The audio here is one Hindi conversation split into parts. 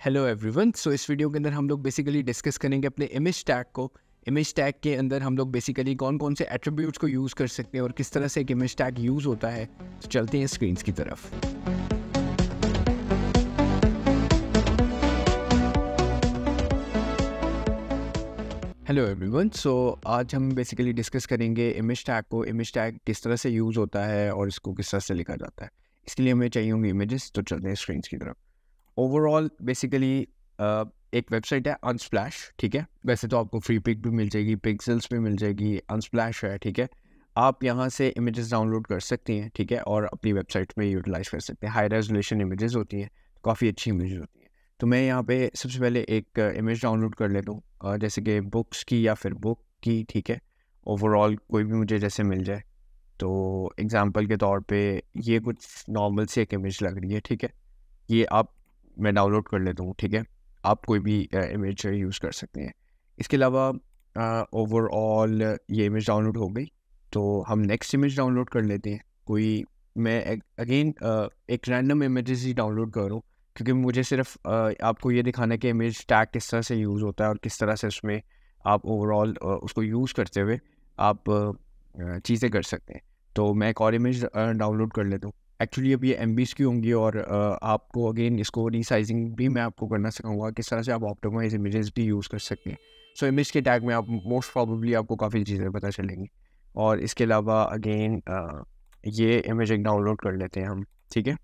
Hello everyone. सो इस वीडियो के अंदर हम लोग बेसिकली डिस्कस करेंगे अपने इमेज टैग को। इमेज टैग के अंदर हम लोग बेसिकली कौन कौन से एट्रीब्यूट्स को यूज़ कर सकते हैं और किस तरह से एक इमेज टैग यूज़ होता है। तो चलते हैं स्क्रीन्स की तरफ। Hello everyone. सो आज हम बेसिकली डिस्कस करेंगे इमेज टैग को। इमेज टैग किस तरह से यूज़ होता है और इसको किस तरह से लिखा जाता है। इसके लिए हमें चाहिए होंगे इमेजेस। तो चलते हैं स्क्रीन्स की तरफ। ओवरऑल बेसिकली एक वेबसाइट है अनस्प्लैश, ठीक है। वैसे तो आपको फ्री पिक भी मिल जाएगी, पिक्सेल्स भी मिल जाएगी, अनस्प्लैश है, ठीक है। आप यहाँ से इमेजेस डाउनलोड कर सकती हैं, ठीक है, और अपनी वेबसाइट में यूटिलाइज कर सकते हैं। हाई रेजोल्यूशन इमेजेस होती हैं, काफ़ी अच्छी इमेजेस होती हैं। तो मैं यहाँ पे सबसे पहले एक इमेज डाउनलोड कर लेता हूँ, जैसे कि बुक्स की या फिर बुक की, ठीक है। ओवरऑल कोई भी मुझे जैसे मिल जाए। तो एग्जांपल के तौर पे ये कुछ नॉर्मल सी एक इमेज लग रही है, ठीक है। ये मैं डाउनलोड कर लेता हूँ, ठीक है। आप कोई भी इमेज यूज़ कर सकते हैं। इसके अलावा ओवरऑल ये इमेज डाउनलोड हो गई, तो हम नेक्स्ट इमेज डाउनलोड कर लेते हैं। कोई मैं अगेन एक रैंडम इमेजेस ही डाउनलोड कर रहा हूँ, क्योंकि मुझे सिर्फ आपको ये दिखाना है कि इमेज टैग किस तरह से यूज़ होता है और किस तरह से उसमें आप ओवरऑल उसको यूज़ करते हुए आप चीज़ें कर सकते हैं। तो मैं एक और इमेज डाउनलोड कर लेता हूँ। एक्चुअली अब ये एमबीज़ की होंगी और आपको अगेन इसको रीसाइजिंग भी मैं आपको करना सिखाऊंगा किस तरह से आप ऑप्टिमाइज इमेजेस भी यूज़ कर सकते हैं। सो इमेज के टैग में आप मोस्ट प्रॉबेबली आपको काफ़ी चीज़ें पता चलेंगी। और इसके अलावा अगेन ये इमेज एक डाउनलोड कर लेते हैं हम, ठीक है।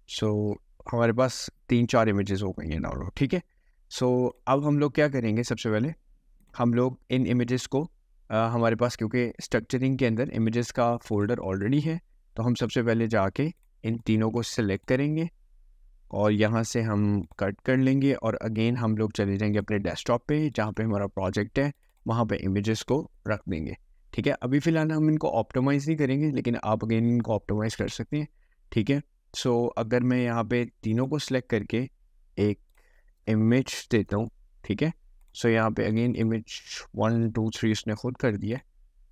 सो हमारे पास 3-4 इमेजेस हो गई हैं डाउनलोड, ठीक है। सो अब हम लोग क्या करेंगे, सबसे पहले हम लोग इन इमेजेस को हमारे पास क्योंकि स्ट्रक्चरिंग के अंदर इमेजेस का फोल्डर ऑलरेडी है, तो हम सबसे पहले जाके इन तीनों को सिलेक्ट करेंगे और यहाँ से हम कट कर लेंगे और अगेन हम लोग चले जाएंगे अपने डेस्कटॉप पे जहाँ पे हमारा प्रोजेक्ट है, वहाँ पे इमेजेस को रख देंगे, ठीक है। अभी फ़िलहाल हम इनको ऑप्टिमाइज़ नहीं करेंगे, लेकिन आप अगेन इनको ऑप्टिमाइज़ कर सकते हैं, ठीक है। सो अगर मैं यहाँ पे तीनों को सिलेक्ट करके एक इमेज देता हूँ, ठीक है। सो यहाँ पे अगेन इमेज 1 2 3 उसने खुद कर दिया है।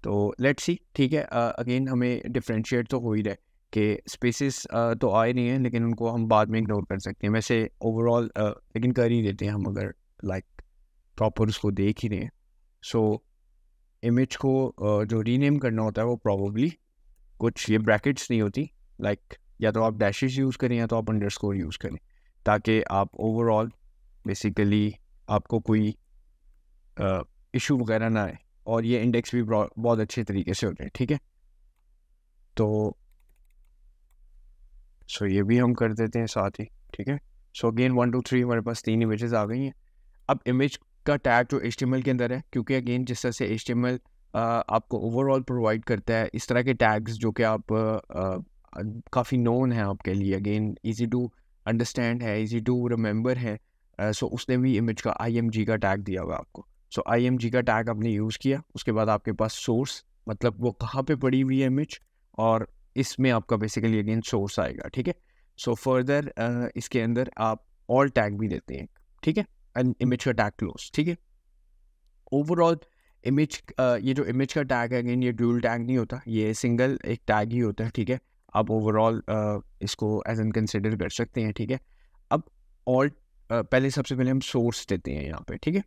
तो लेट्स सी, ठीक है। अगेन हमें डिफरेंशिएट तो हो ही रहा है कि स्पेसेस तो आए नहीं हैं, लेकिन उनको हम बाद में इग्नोर कर सकते हैं। वैसे ओवरऑल लेकिन कर ही देते हैं हम, अगर लाइक प्रॉपर उसको देख ही रहे हैं। सो इमेज को जो रीनेम करना होता है वो प्रॉबली कुछ ये ब्रैकेट्स नहीं होती, लाइक या तो आप डैशेस यूज़ करें या तो आप अंडरस्कोर यूज़ करें, ताकि आप ओवरऑल बेसिकली आपको कोई इशू वगैरह ना आए और ये इंडेक्स भी बहुत अच्छे तरीके से होते हैं, ठीक है। तो सो ये भी हम कर देते हैं साथ ही, ठीक है। सो अगेन 1 2 3 हमारे पास 3 इमेजेस आ गई हैं। अब इमेज का टैग जो HTML के अंदर है, क्योंकि अगेन जिस तरह से HTML आपको ओवरऑल प्रोवाइड करता है इस तरह के टैग्स जो कि आप काफ़ी नोन है आपके लिए, अगेन ईजी टू अंडरस्टैंड है, ईजी टू रिमेंबर है। सो उसने भी इमेज का IMG का टैग दिया हुआ आपको। सो IMG का टैग आपने यूज़ किया, उसके बाद आपके पास सोर्स, मतलब वो कहाँ पे पड़ी हुई है इमेज, और इसमें आपका बेसिकली अगेन सोर्स आएगा, ठीक है। सो फर्दर इसके अंदर आप ऑल टैग भी देते हैं, ठीक है, एंड इमेज का टैग क्लोज, ठीक है। ओवरऑल इमेज ये जो इमेज का टैग है, अगेन ये ड्यूल टैग नहीं होता, ये सिंगल एक टैग ही होता है, ठीक है। आप ओवरऑल इसको एज एन कंसिडर कर सकते हैं, ठीक है। अब ऑल पहले सबसे पहले हम सोर्स देते हैं यहाँ पे, ठीक है।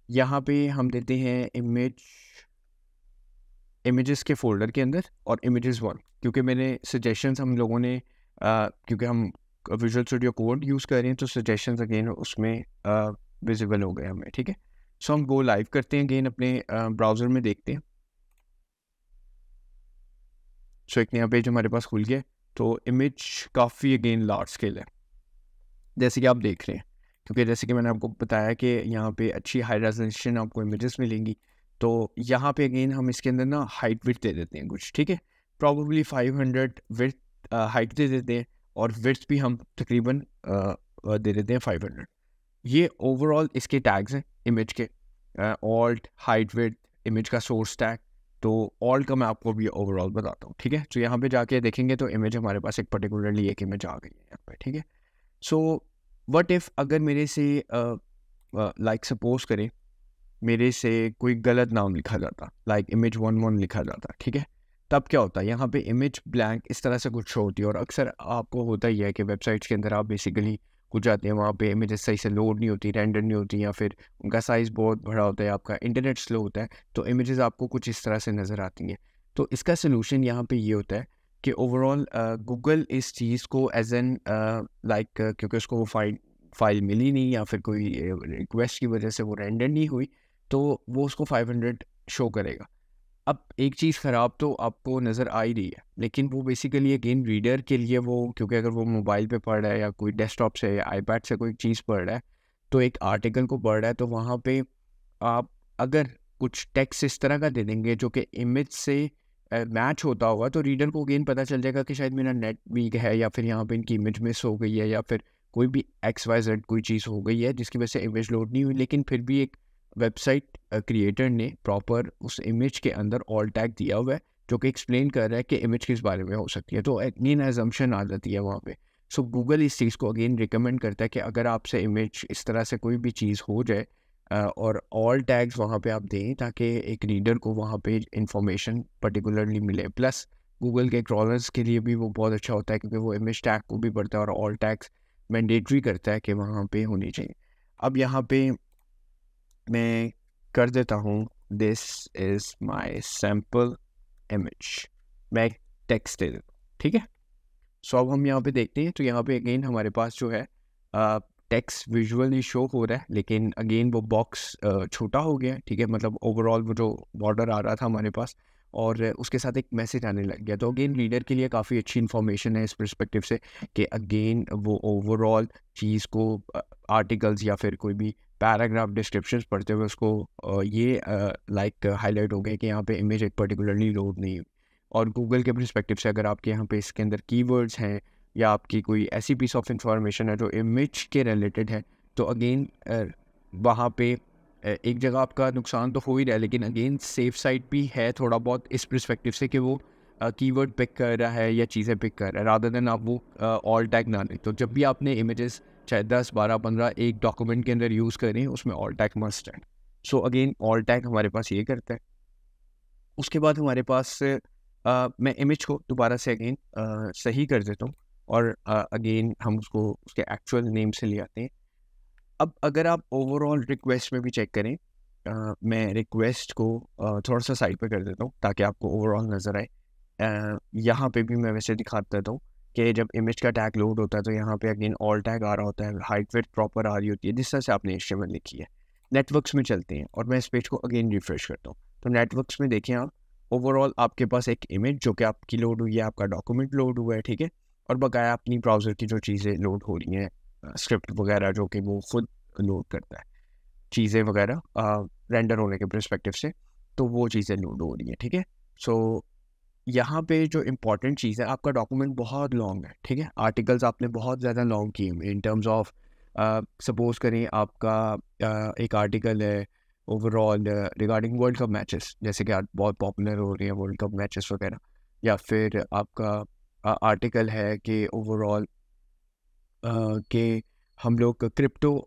यहाँ पे हम देते हैं इमेजेस के फोल्डर के अंदर और इमेजेस 1, क्योंकि मैंने सजेशंस हम लोगों ने क्योंकि हम विजुअल स्टूडियो कोड यूज़ कर रहे हैं, तो सजेशंस अगेन उसमें विजिबल हो गए हमें, ठीक है। सो हम गो लाइव करते हैं, अगेन अपने ब्राउज़र में देखते हैं। सो एक नया पेज हमारे पास खुल गया। तो इमेज काफ़ी अगेन लार्ज स्केल है, जैसे कि आप देख रहे हैं, क्योंकि जैसे कि मैंने आपको बताया कि यहाँ पे अच्छी हाई रेजोल्यूशन आपको इमेजेस मिलेंगी। तो यहाँ पे अगेन हम इसके अंदर ना हाइट विड्थ दे देते हैं कुछ, ठीक है। प्रॉबली 500 विड्थ हाइट दे देते हैं और विड्थ भी हम तकरीबन दे देते हैं 500। ये ओवरऑल इसके टैग्स हैं इमेज के, ऑल्ट, हाइट, विड्थ, इमेज का सोर्स टैग। तो ऑल का मैं आपको भी ओवरऑल बताता हूँ, ठीक है। तो यहाँ पे जाके देखेंगे तो इमेज हमारे पास एक पर्टिकुलरली एक इमेज आ गई है यहाँ पे, ठीक है। सो व्हाट इफ़ अगर मेरे से लाइक सपोज करें मेरे से कोई गलत नाम लिखा जाता, लाइक इमेज 11 लिखा जाता, ठीक है। तब क्या होता है, यहाँ पे इमेज ब्लैंक इस तरह से कुछ शो होती है। और अक्सर आपको होता ही है कि वेबसाइट्स के अंदर आप बेसिकली कुछ जाते हैं, वहाँ पे इमेजेस सही से लोड नहीं होती, रेंडर नहीं होती, या फिर उनका साइज़ बहुत बड़ा होता है, आपका इंटरनेट स्लो होता है, तो इमेजेस आपको कुछ इस तरह से नज़र आती हैं। तो इसका सोल्यूशन यहाँ पे ये होता है कि ओवरऑल गूगल इस चीज़ को एज एन लाइक, क्योंकि उसको वो फाइल मिली नहीं या फिर कोई रिक्वेस्ट की वजह से वो रेंडर नहीं हुई, तो वो उसको 500 शो करेगा। अब एक चीज़ ख़राब तो आपको नज़र आ ही रही है, लेकिन वो बेसिकली अगेन रीडर के लिए वो, क्योंकि अगर वो मोबाइल पे पढ़ रहा है या कोई डेस्कटॉप से या आईपैड से कोई चीज़ पढ़ रहा है, तो एक आर्टिकल को पढ़ रहा है, तो वहाँ पे आप अगर कुछ टेक्स्ट इस तरह का दे देंगे जो कि इमेज से मैच होता होगा, तो रीडर को अगेन पता चल जाएगा कि शायद मेरा नेट वीक है, या फिर यहाँ पे इनकी इमेज मिस हो गई है, या फिर कोई भी XYZ कोई चीज़ हो गई है जिसकी वजह से इमेज लोड नहीं हुई। लेकिन फिर भी एक वेबसाइट क्रिएटर ने प्रॉपर उस इमेज के अंदर ऑल टैग दिया हुआ है जो कि एक्सप्लेन कर रहा है कि इमेज किस बारे में हो सकती है, तो अगेन एजम्पशन आ जाती है वहाँ पे। सो गूगल इस चीज़ को अगेन रिकमेंड करता है कि अगर आपसे इमेज इस तरह से कोई भी चीज़ हो जाए, और ऑल टैग्स वहाँ पे आप दें ताकि एक रीडर को वहाँ पे इंफॉर्मेशन पर्टिकुलरली मिले। प्लस गूगल के क्रॉलर्स के लिए भी वो बहुत अच्छा होता है, क्योंकि वो इमेज टैग को भी पढ़ता है और ऑल टैग्स मैंडेटरी करता है कि वहाँ पे होनी चाहिए। अब यहाँ पे मैं कर देता हूँ, this is my sample image, मैं एक टेक्स्ट दे देता हूँ, ठीक है। सो अब हम यहाँ पे देखते हैं, तो यहाँ पे अगेन हमारे पास जो है टेक्स्ट विजुअली शो हो रहा है, लेकिन अगेन वो बॉक्स छोटा हो गया है, ठीक है। मतलब ओवरऑल वो जो बॉर्डर आ रहा था हमारे पास, और उसके साथ एक मैसेज आने लग गया, तो अगेन रीडर के लिए काफ़ी अच्छी इन्फॉर्मेशन है इस पर्सपेक्टिव से कि अगेन वो ओवरऑल चीज़ को आर्टिकल्स या फिर कोई भी पैराग्राफ डिस्क्रिप्शंस पढ़ते हुए उसको ये लाइक हाईलाइट हो गया कि यहाँ पे इमेज एक पर्टिकुलरली लोड नहीं हुई। और गूगल के पर्सपेक्टिव से अगर आपके यहाँ पे इसके अंदर कीवर्ड्स हैं, या आपकी कोई ऐसी पीस ऑफ इंफॉर्मेशन है जो इमेज के रिलेटेड है, तो अगेन वहाँ पे एक जगह आपका नुकसान तो हो ही रहा है, लेकिन अगेन सेफ साइड भी है थोड़ा बहुत इस पर्सपेक्टिव से कि वो कीवर्ड पिक कर रहा है या चीज़ें पिक कर रहा है, रादर देन आप वो ऑल टैग ना लें। तो जब भी आपने इमेजेस चाहे 10, 12, 15 एक डॉक्यूमेंट के अंदर यूज़ करें, उसमें ऑल टैग मस्ट है। सो अगेन ऑल टैग हमारे पास ये करता है। उसके बाद हमारे पास मैं इमेज को दोबारा से अगेन सही कर देता हूँ, और अगेन हम उसको उसके एक्चुअल नेम से ले आते हैं। अब अगर आप ओवरऑल रिक्वेस्ट में भी चेक करें, मैं रिक्वेस्ट को थोड़ा सा साइड पे कर देता हूँ ताकि आपको ओवरऑल नज़र आए। यहाँ पे भी मैं वैसे दिखा देता हूँ कि जब इमेज का टैग लोड होता है, तो यहाँ पे अगेन ऑल टैग आ रहा होता है, हाइट विड्थ प्रॉपर आ रही होती है, जिस तरह से आपने HTML लिखी है। नेटवर्क्स में चलते हैं और मैं इस पेज को अगेन रिफ्रेश करता हूँ, तो नेटवर्क्स में देखें आप, ओवरऑल आपके पास एक इमेज जो कि आपकी लोड हुई है, आपका डॉक्यूमेंट लोड हुआ है, ठीक है। और बकाया अपनी ब्राउज़र की जो चीज़ें लोड हो रही हैं, स्क्रिप्ट वगैरह जो कि वो खुद लोड करता है, चीज़ें वगैरह रेंडर होने के पर्सपेक्टिव से, तो वो चीज़ें लोड हो रही हैं, ठीक है। सो यहाँ पे जो इम्पोर्टेंट चीज़ है, आपका डॉक्यूमेंट बहुत लॉन्ग है, ठीक है। आर्टिकल्स आपने बहुत ज़्यादा लॉन्ग किए हुए इन टर्म्स ऑफ, सपोज़ करें आपका एक आर्टिकल है overall regarding world cup matches, जैसे कि आज बहुत पॉपुलर हो रही है वर्ल्ड कप मैचेस वगैरह, या फिर आपका आर्टिकल है कि ओवरऑल कि हम लोग क्रिप्टो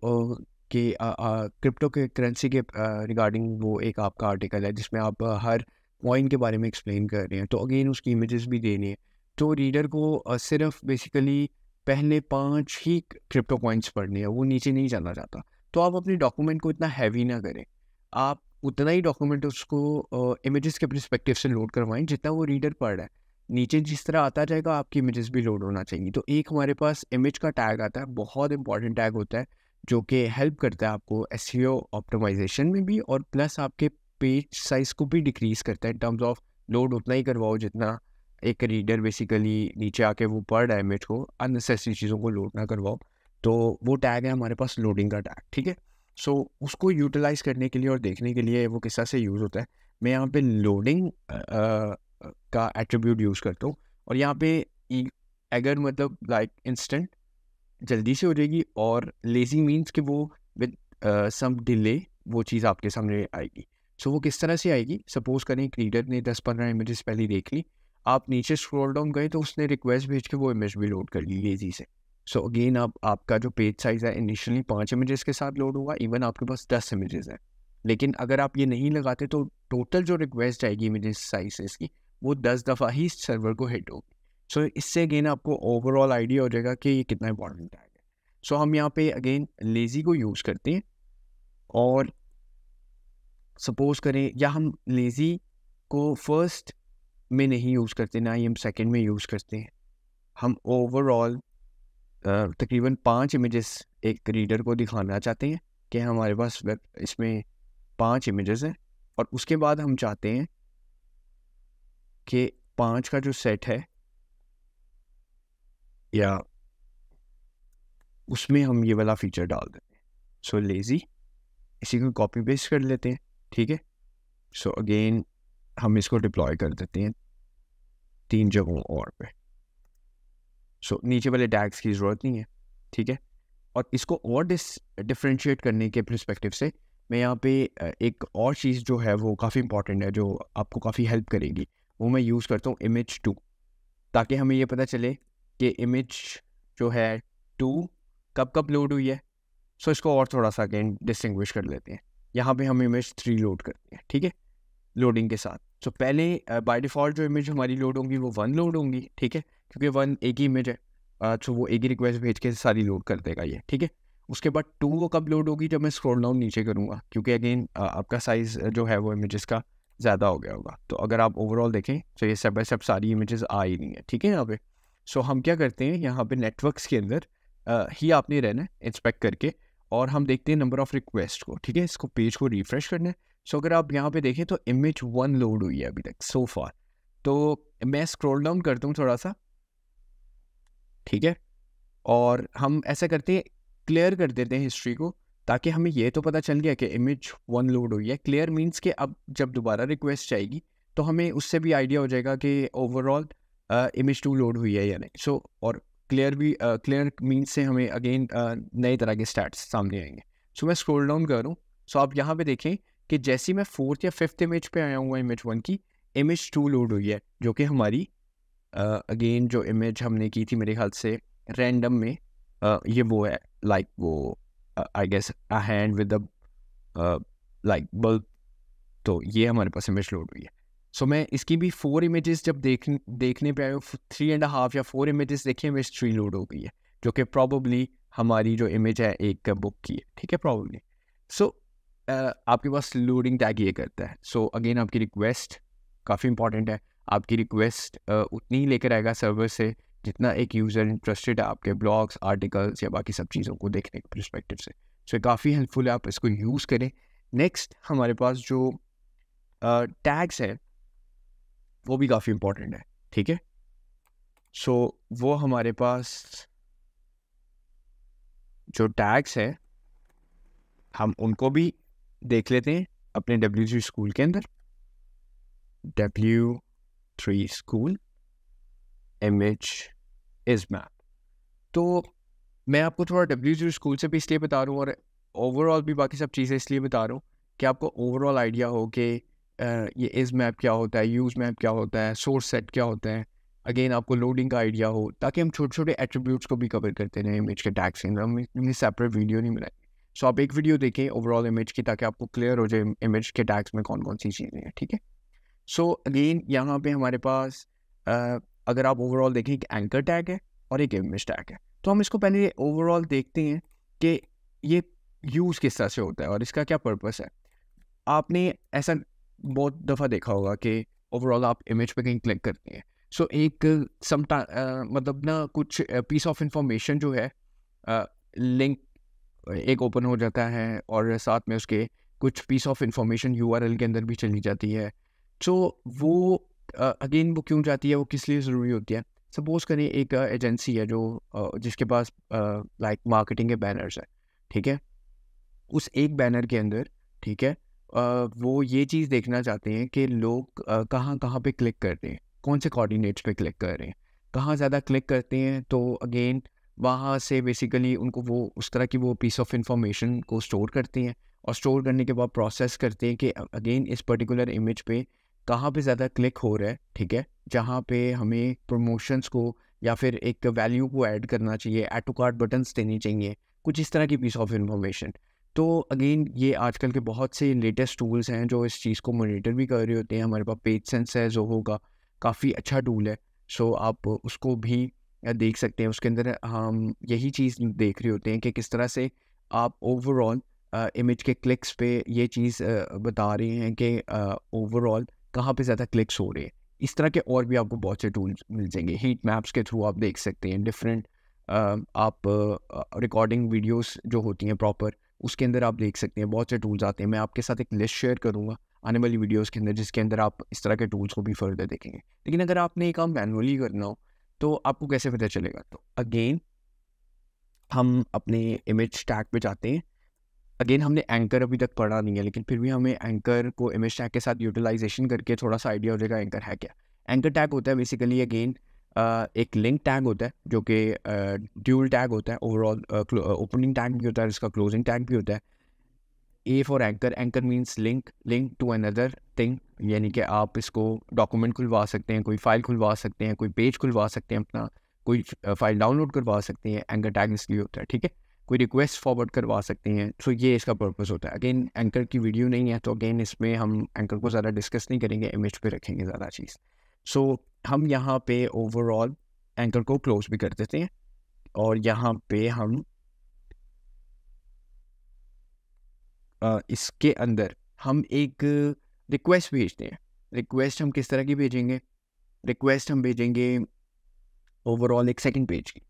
के करेंसी के रिगार्डिंग वो एक आपका आर्टिकल है जिसमें आप हर कॉइन के बारे में एक्सप्लेन कर रहे हैं, तो अगेन उसकी इमेजेस भी देनी है। तो रीडर को सिर्फ बेसिकली पहले 5 ही क्रिप्टो कॉइन्स पढ़ने हैं, वो नीचे नहीं जाना चाहता। तो आप अपने डॉक्यूमेंट को इतना हैवी ना करें, आप उतना ही डॉक्यूमेंट उसको इमेजेस के पर्सपेक्टिव से लोड करवाएं जितना वो रीडर पढ़ रहा है। नीचे जिस तरह आता जाएगा आपकी इमेजेस भी लोड होना चाहिए। तो एक हमारे पास इमेज का टैग आता है, बहुत इंपॉर्टेंट टैग होता है जो कि हेल्प करता है आपको एसईओ ऑप्टिमाइजेशन में भी, और प्लस आपके पेज साइज़ को भी डिक्रीज़ करता है इन टर्म्स ऑफ लोड उतना ही करवाओ जितना एक रीडर बेसिकली नीचे आके वो पढ़ रहा है इमेज को, अननेसेसरी चीज़ों को लोड ना करवाओ। तो वो टैग है हमारे पास लोडिंग का टैग, ठीक है। सो उसको यूटिलाइज़ करने के लिए और देखने के लिए वो किस तरह से यूज़ होता है, मैं यहाँ पे लोडिंग का एट्रीब्यूट यूज़ करता हूँ, और यहाँ पे अगर मतलब लाइक इंस्टेंट जल्दी से हो जाएगी, और लेज़ी मीन्स कि वो विद सम डिले वो चीज़ आपके सामने आएगी। सो वो किस तरह से आएगी, सपोज़ करें एक रीडर ने 10-15 इमेजेस पहले देख ली, आप नीचे स्क्रॉल डाउन गए तो उसने रिक्वेस्ट भेज के वो इमेज भी लोड कर ली लेज़ी से। सो अगेन आपका जो पेज साइज़ है इनिशियली 5 इमेजेस के साथ लोड होगा, इवन आपके पास 10 इमेजेस हैं। लेकिन अगर आप ये नहीं लगाते तो टोटल जो रिक्वेस्ट आएगी इमेजेस साइज़ की, वो 10 दफ़ा ही सर्वर को हिट होगी। सो इससे अगेन आपको ओवरऑल आइडिया हो जाएगा कि ये कितना इंपॉर्टेंट टैग है। सो हम यहाँ पे अगेन लेज़ी को यूज़ करते हैं, और सपोज करें या हम लेज़ी को फर्स्ट में नहीं यूज़ करते, ना ही हम सेकंड में यूज़ करते हैं। हम ओवरऑल तकरीबन 5 इमेजेस एक रीडर को दिखाना चाहते हैं कि हमारे पास वेब इसमें 5 इमेजेस हैं, और उसके बाद हम चाहते हैं कि 5 का जो सेट है या उसमें हम ये वाला फीचर डाल देते हैं। सो लेज़ी, इसी को कॉपी पेस्ट कर लेते हैं, ठीक है। सो अगेन हम इसको डिप्लॉय कर देते हैं 3 जगहों और पे। सो नीचे वाले टैग्स की ज़रूरत नहीं है, ठीक है। और इसको और डिफरेंशिएट करने के पर्सपेक्टिव से मैं यहाँ पे एक और चीज़ जो है वो काफ़ी इंपॉर्टेंट है, जो आपको काफ़ी हेल्प करेगी, वो मैं यूज़ करता हूँ इमेज 2, ताकि हमें ये पता चले कि इमेज जो है 2 कब कब लोड हुई है। सो इसको और थोड़ा सा अगेन डिस्टिंग्विश कर लेते हैं। यहाँ पे हम इमेज 3 लोड करते हैं, ठीक है, लोडिंग के साथ। सो पहले बाय डिफ़ॉल्ट जो इमेज हमारी लोड होंगी वो 1 लोड होंगी, ठीक है, क्योंकि 1 एक ही इमेज है। तो वो एक ही रिक्वेस्ट भेज के सारी लोड कर देगा ये, ठीक है। उसके बाद 2 वो कब लोड होगी, जब मैं स्क्रॉल डाउन नीचे करूँगा, क्योंकि अगेन आपका साइज़ जो है वो इमेजेस का ज़्यादा हो गया होगा। तो अगर आप ओवरऑल देखें तो ये स्टेप बाय स्टेप सारी इमेजेस आ ही नहीं है, ठीक है यहाँ पे। सो हम क्या करते हैं, यहाँ पे नेटवर्क्स के अंदर ही आपने रहना है इंस्पेक्ट करके, और हम देखते हैं नंबर ऑफ़ रिक्वेस्ट को, ठीक है। इसको पेज को रिफ्रेश करना है। सो अगर आप यहाँ पे देखें तो इमेज 1 लोड हुई है अभी तक सो फार। तो मैं स्क्रॉल डाउन करता हूँ थोड़ा सा, ठीक है, और हम ऐसा करते हैं, क्लियर कर देते हैं हिस्ट्री को, ताकि हमें ये तो पता चल गया कि इमेज 1 लोड हुई है। क्लियर मीन्स कि अब जब दोबारा रिक्वेस्ट आएगी तो हमें उससे भी आइडिया हो जाएगा कि ओवरऑल इमेज 2 लोड हुई है या नहीं। सो और क्लियर मीन्स से हमें अगेन नए तरह के स्टैट्स सामने आएंगे। सो मैं स्क्रॉल डाउन करूँ, सो आप यहाँ पे देखें कि जैसे मैं 4th या 5th इमेज पे आया हुआ इमेज 1 की, इमेज 2 लोड हुई है, जो कि हमारी अगेन जो इमेज हमने की थी मेरे ख्याल से रैंडम में, ये वो है लाइक वो I guess a hand with the like bulb. तो ये हमारे पास इमेज लोड हुई है। सो मैं इसकी भी 4 इमेजेस जब देखने पे आया, 3.5 या 4 इमेजेस देखिए, इमेज 3 लोड हो गई है, जो कि प्रॉबली हमारी जो इमेज है एक बुक की है, ठीक है, प्रॉबली। सो आपके पास लोडिंग टैग ये करता है। सो अगेन आपकी रिक्वेस्ट काफ़ी इंपॉर्टेंट है। आपकी रिक्वेस्ट उतनी ही लेकर आएगा सर्वर से जितना एक यूज़र इंटरेस्टेड है आपके ब्लॉग्स, आर्टिकल्स या बाकी सब चीज़ों को देखने के पर्सपेक्टिव से। सो काफ़ी हेल्पफुल है, आप इसको यूज़ करें। नेक्स्ट हमारे पास जो टैग्स है वो भी काफ़ी इंपॉर्टेंट है, ठीक है। सो वो हमारे पास जो टैग्स है हम उनको भी देख लेते हैं अपने W3 स्कूल के अंदर। W3 school image is map. तो मैं आपको थोड़ा W3 स्कूल से भी इसलिए बता रहा हूँ, और ओवरऑल भी बाकी सब चीज़ें इसलिए बता रहा हूँ कि आपको ओवरऑल आइडिया हो कि ये इज मैप क्या होता है, यूज़ मैप क्या होता है, सोर्स सेट क्या होता है। अगेन आपको लोडिंग का आइडिया हो, ताकि हम छोटे छोटे एट्रीब्यूट्स को भी कवर करते रहें इमेज के टैग्स के अंदर। हम सेपरेट वीडियो नहीं बनाए। सो आप एक वीडियो देखें ओवरऑल इमेज की, ताकि आपको क्लियर हो जाए इमेज के टैग्स में कौन कौन सी चीज़ें हैं, ठीक है। सो अगेन यहाँ पे हमारे पास अगर आप ओवरऑल देखें, एक एंकर टैग है और एक इमेज टैग है। तो हम इसको पहले ओवरऑल देखते हैं कि ये यूज़ किस तरह से होता है और इसका क्या पर्पस है। आपने ऐसा बहुत दफ़ा देखा होगा कि ओवरऑल आप इमेज पे कहीं क्लिक करते हैं। सो एक मतलब ना कुछ पीस ऑफ इंफॉर्मेशन जो है, लिंक एक ओपन हो जाता है, और साथ में उसके कुछ पीस ऑफ इंफॉर्मेशन URL के अंदर भी चली जाती है। सो वो अगेन वो क्यों जाती है, वो किस लिए ज़रूरी होती है। सपोज़ करें एक एजेंसी है जो जिसके पास लाइक मार्केटिंग के बैनर्स हैं, ठीक है। उस एक बैनर के अंदर, ठीक है, वो ये चीज़ देखना चाहते हैं कि लोग कहाँ कहाँ पे क्लिक कर रहे हैं, कौन से कोऑर्डिनेट्स पे क्लिक कर रहे हैं, कहाँ ज़्यादा क्लिक करते हैं। तो अगेन वहाँ से बेसिकली उनको वो उस तरह की वो पीस ऑफ इंफॉर्मेशन को स्टोर करते हैं, और स्टोर करने के बाद प्रोसेस करते हैं कि अगेन इस पर्टिकुलर इमेज पे कहाँ पे ज़्यादा क्लिक हो रहा है, ठीक है, जहाँ पे हमें प्रमोशंस को या फिर एक वैल्यू को ऐड करना चाहिए, ऐड टू कार्ट बटन्स देनी चाहिए, कुछ इस तरह की पीस ऑफ इंफॉर्मेशन। तो अगेन ये आजकल के बहुत से लेटेस्ट टूल्स हैं जो इस चीज़ को मॉनिटर भी कर रहे होते हैं। हमारे पास पेज सेंस है ज़ोहो का, काफ़ी अच्छा टूल है। सो आप उसको भी देख सकते हैं। उसके अंदर हम यही चीज़ देख रहे होते हैं कि किस तरह से आप ओवरऑल इमेज के क्लिक्स पे ये चीज़ बता रहे हैं कि ओवरऑल कहाँ पे ज़्यादा क्लिक्स हो रहे हैं। इस तरह के और भी आपको बहुत से टूल्स मिल जाएंगे। हीट मैप्स के थ्रू आप देख सकते हैं डिफरेंट आप रिकॉर्डिंग वीडियोस जो होती हैं प्रॉपर, उसके अंदर आप देख सकते हैं बहुत से टूल्स आते हैं। मैं आपके साथ एक लिस्ट शेयर करूँगा आने वाली वीडियोस के अंदर, जिसके अंदर आप इस तरह के टूल्स को भी फर्दर देखेंगे। लेकिन अगर आपने ये काम मैनुअली करना हो तो आपको कैसे पता चलेगा? तो अगेन हम अपने इमेज टैग पे जाते हैं। अगेन हमने एंकर अभी तक पढ़ा नहीं है, लेकिन फिर भी हमें एंकर को इमेज टैग के साथ यूटिलाइजेशन करके थोड़ा सा आइडिया हो जाएगा एंकर है क्या। एंकर टैग होता है बेसिकली अगेन एक लिंक टैग होता है जो कि ड्यूल टैग होता है। ओवरऑल ओपनिंग टैग भी होता है, इसका क्लोजिंग टैग भी होता है। A for anchor, anchor means link to another thing, यानी कि आप इसको डॉक्यूमेंट खुलवा सकते हैं, कोई फाइल खुलवा सकते हैं, कोई पेज खुलवा सकते हैं अपना, कोई फाइल डाउनलोड करवा सकते हैं। एंकर टैग इसलिए होता है, ठीक है। कोई रिक्वेस्ट फॉरवर्ड करवा सकते हैं। सो ये इसका पर्पस होता है। अगेन एंकर की वीडियो नहीं है तो अगेन इसमें हम एंकर को ज़्यादा डिस्कस नहीं करेंगे, इमेज पे रखेंगे ज़्यादा चीज़। सो हम यहाँ पे ओवरऑल एंकर को क्लोज भी कर देते हैं और यहाँ पे हम इसके अंदर हम एक रिक्वेस्ट भेजते हैं। रिक्वेस्ट हम किस तरह की भेजेंगे? रिक्वेस्ट हम भेजेंगे ओवरऑल एक सेकंड पेज की।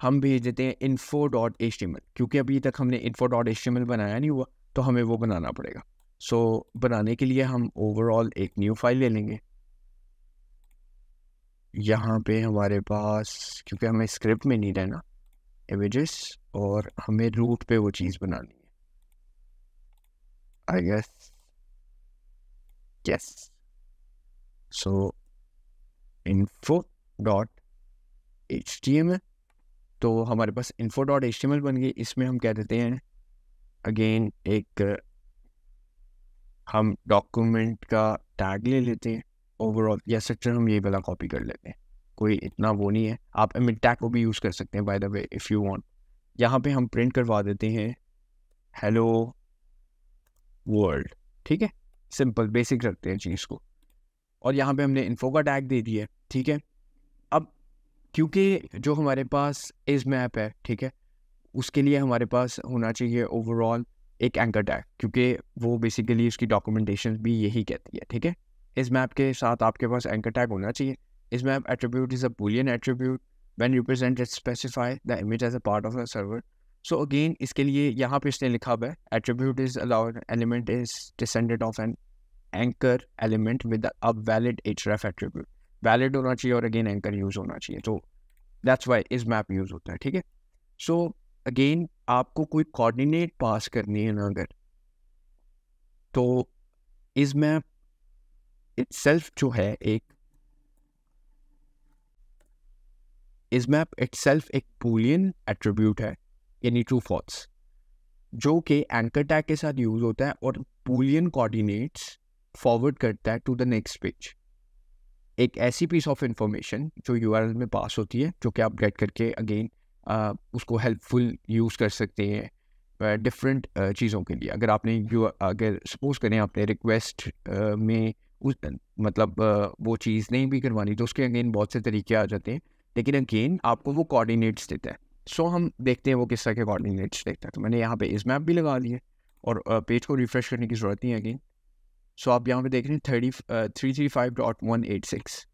हम भेज देते हैं info.html, क्योंकि अभी तक हमने info.html बनाया नहीं हुआ तो हमें वो बनाना पड़ेगा। सो बनाने के लिए हम ओवरऑल एक न्यू फाइल ले लेंगे। यहाँ पे हमारे पास, क्योंकि हमें स्क्रिप्ट में नहीं रहना इमेजेस, और हमें रूट पे वो चीज़ बनानी है, I guess yes. So info.html, तो हमारे पास info.html बन गई। इसमें हम क्या देते हैं अगेन एक हम डॉक्यूमेंट का टैग ले लेते हैं ओवरऑल, या स्ट्रक्चर हम ये वाला कॉपी कर लेते हैं, कोई इतना वो नहीं है। आप इमेज टैग को भी यूज़ कर सकते हैं by the way if you want. यहाँ पे हम प्रिंट करवा देते हैं हेलो वर्ल्ड, ठीक है। सिंपल बेसिक रखते हैं चीज़ को, और यहाँ पे हमने इन्फो का टैग दे दिया है, ठीक है। अब क्योंकि जो हमारे पास इस मैप है, ठीक है, उसके लिए हमारे पास होना चाहिए ओवरऑल एक एंकर टैग, क्योंकि वो बेसिकली उसकी डॉक्यूमेंटेशन भी यही कहती है, ठीक है। इस मैप के साथ आपके पास एंकर टैग होना चाहिए। Ismap attribute is a boolean attribute when represent it specify the image as a part of a server. So again इसके लिए यहाँ पे इसने लिखा हुआ है attribute is allowed element is descendant of an anchor element with a valid href attribute. Valid होना चाहिए और अगेन एंकर यूज होना चाहिए, तो that's why ismap use होता है, ठीक है। सो अगेन आपको कोई कोऑर्डिनेट पास करनी है ना अगर, तो इस मैप इटसेल्फ जो है एक इस मैप इटसेल्फ एक बूलियन एट्रीब्यूट है, यानी ट्रू फॉल्स, जो कि एंकर टैग के साथ यूज होता है और बूलियन कोऑर्डिनेट्स फॉरवर्ड करता है टू द नेक्स्ट पेज। एक ऐसी पीस ऑफ इंफॉर्मेशन जो यूआरएल में पास होती है, जो कि आप गेट करके अगेन उसको हेल्पफुल यूज़ कर सकते हैं डिफरेंट चीज़ों के लिए। अगर आपने अगर सपोज करें आपने रिक्वेस्ट में उस मतलब वो चीज़ नहीं भी करवानी, तो उसके अगेन बहुत से तरीके आ जाते हैं, लेकिन अगेन आपको वो कोऑर्डिनेट्स देता है। सो हम देखते हैं वो किस तरह के कोऑर्डिनेट्स देता है। तो मैंने यहाँ पे इस मैप भी लगा लिए और पेज को रिफ्रेश करने की ज़रूरत नहीं है अगेन। सो आप यहाँ पे देख रहे हैं 335.186।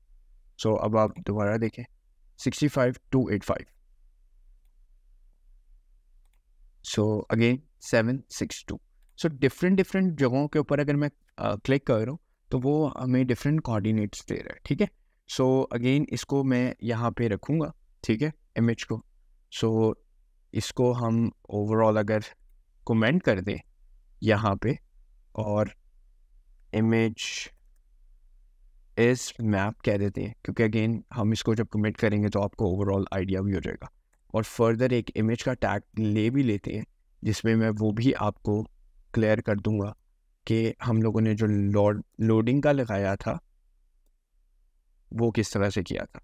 सो अब आप दोबारा देखें 65.285। So again 762। सो डिफरेंट जगहों के ऊपर अगर मैं क्लिक कर रहा हूँ तो वो हमें डिफरेंट कोऑर्डिनेट्स दे रहा है, ठीक है। सो अगेन इसको मैं यहाँ पे रखूँगा, ठीक है, इमेज को। सो इसको हम ओवरऑल अगर कमेंट कर दें यहाँ पे और इमेज इस मैप कह देते हैं, क्योंकि अगेन हम इसको जब कमेंट करेंगे तो आपको ओवरऑल आइडिया भी हो जाएगा। और फर्दर एक इमेज का टैग ले भी लेते हैं, जिसमें मैं वो भी आपको क्लियर कर दूंगा कि हम लोगों ने जो लोडिंग का लगाया था वो किस तरह से किया था।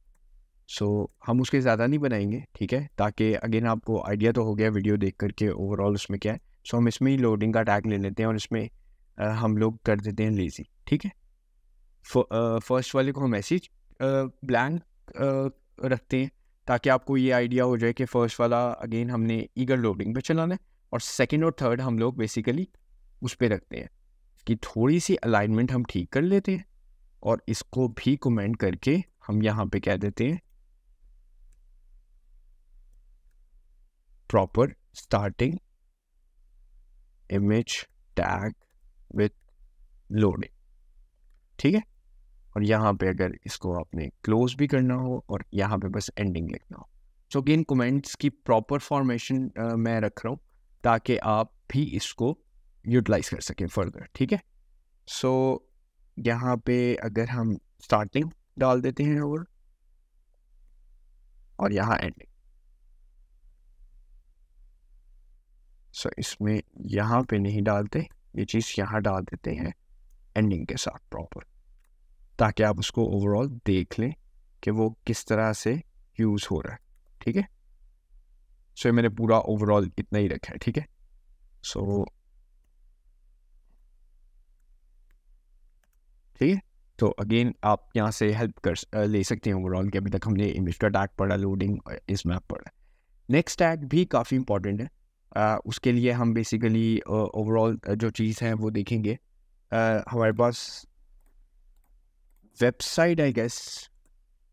सो हम उसके ज़्यादा नहीं बनाएंगे, ठीक है, ताकि अगेन आपको आइडिया तो हो गया वीडियो देख करके ओवरऑल उसमें क्या है। सो हम इसमें ही लोडिंग का टैग ले लेते हैं और इसमें हम लोग कर देते हैं लेज़ी, ठीक है। फर्स्ट वाले को हम ऐसे ही ब्लैंक रखते हैं ताकि आपको ये आइडिया हो जाए कि फर्स्ट वाला अगेन हमने ईगर लोडिंग पे चलाना है और सेकंड और थर्ड हम लोग बेसिकली उस पे रखते हैं। इसकी थोड़ी सी अलाइनमेंट हम ठीक कर लेते हैं और इसको भी कमेंट करके हम यहाँ पे कह देते हैं proper starting image tag with loading, ठीक है। और यहाँ पे अगर इसको आपने क्लोज भी करना हो और यहाँ पे बस एंडिंग लिखना हो, सो अगेन कमेंट्स की प्रॉपर फॉर्मेशन मैं रख रहा हूँ ताकि आप भी इसको यूटिलाइज कर सकें फर्दर, ठीक है। सो यहाँ पे अगर हम स्टार्टिंग डाल देते हैं और यहाँ एंडिंग, सो इसमें यहाँ पे नहीं डालते, ये चीज़ यहाँ डाल देते हैं एंडिंग के साथ प्रॉपर, ताकि आप उसको ओवरऑल देख लें कि वो किस तरह से यूज़ हो रहा है, ठीक है। सो ये मैंने पूरा ओवरऑल इतना ही रखा है, ठीक है। सो ठीक है, तो अगेन आप यहाँ से हेल्प कर ले सकते हैं ओवरऑल कि अभी तक हमने इमेज का टैग पढ़ा, लोडिंग, इस मैप पढ़ा। नेक्स्ट टैग भी काफ़ी इंपॉर्टेंट है। उसके लिए हम बेसिकली ओवरऑल जो चीज़ है वो देखेंगे। हमारे पास वेबसाइट आई गेस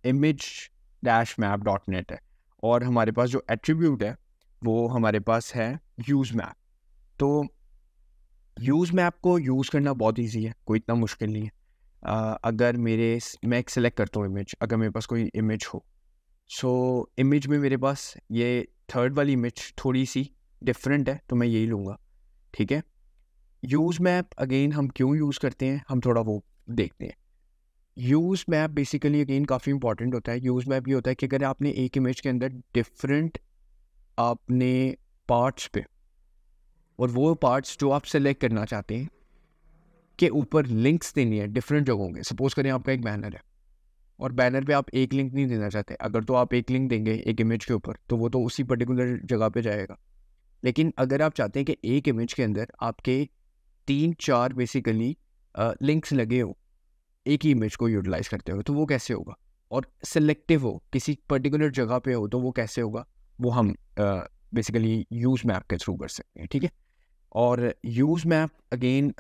image-map.net है और हमारे पास जो एट्रीब्यूट है वो हमारे पास है यूज़ मैप। तो यूज़ मैप को यूज़ करना बहुत ईजी है, कोई इतना मुश्किल नहीं है। अगर मैं एक सेलेक्ट करता हूँ इमेज, अगर मेरे पास कोई इमेज हो, सो इमेज में मेरे पास ये थर्ड वाली इमेज थोड़ी सी डिफरेंट है तो मैं यही लूँगा, ठीक है। यूज़ मैप अगेन हम क्यों यूज़ करते हैं, हम थोड़ा वो देखते हैं। यूज़ मैप बेसिकली अगेन काफ़ी इंपॉर्टेंट होता है। यूज़ मैप ये होता है कि अगर आपने एक इमेज के अंदर डिफरेंट आपने पार्ट्स पे और वो पार्ट्स जो आप सेलेक्ट करना चाहते हैं के ऊपर लिंक्स देनी है डिफरेंट जगहों के। सपोज करें आपका एक बैनर है और बैनर पे आप एक लिंक नहीं देना चाहते, अगर तो आप एक लिंक देंगे एक इमेज के ऊपर तो वो तो उसी पर्टिकुलर जगह पे जाएगा। लेकिन अगर आप चाहते हैं कि एक इमेज के अंदर आपके 3-4 बेसिकली लिंक्स लगे हो एक ही इमेज को यूटिलाइज करते हो, तो वो कैसे होगा, और सिलेक्टिव हो किसी पर्टिकुलर जगह पे हो तो वो कैसे होगा, वो हम बेसिकली यूज़ मैप के थ्रू कर सकते हैं, ठीक है। और यूज़ मैप अगेन